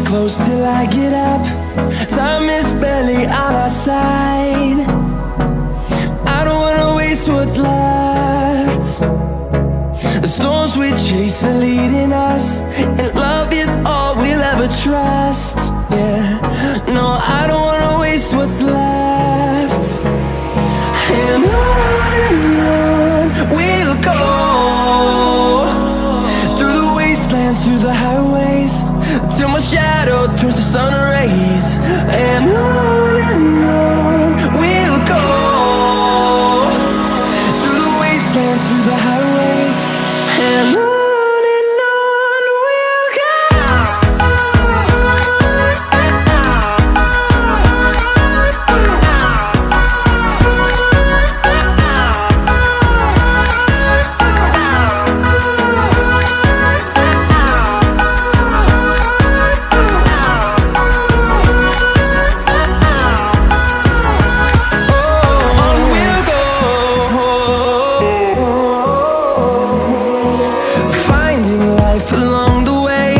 Close till I get up. Time is barely on our side. I don't wanna waste what's left. The storms we chase are leading us, and love is all we'll ever trust. Yeah, no, I don't wanna waste what's left. And on we'll go, through the wastelands, through the highways, till my shadow turns to sun rays. And on we'll go, through the wastelands, through the highways, and on we'll go. Along the way,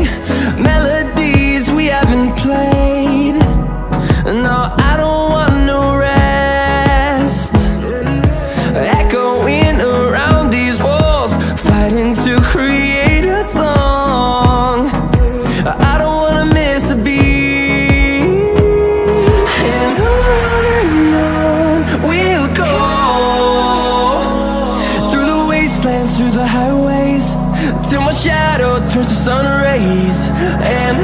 melodies we haven't played. No, I don't want no rest. Echoing around these walls, fighting to create a song. I don't wanna miss a beat. And on we'll go, through the wastelands, through the highways, till my shadow turns to sun rays. And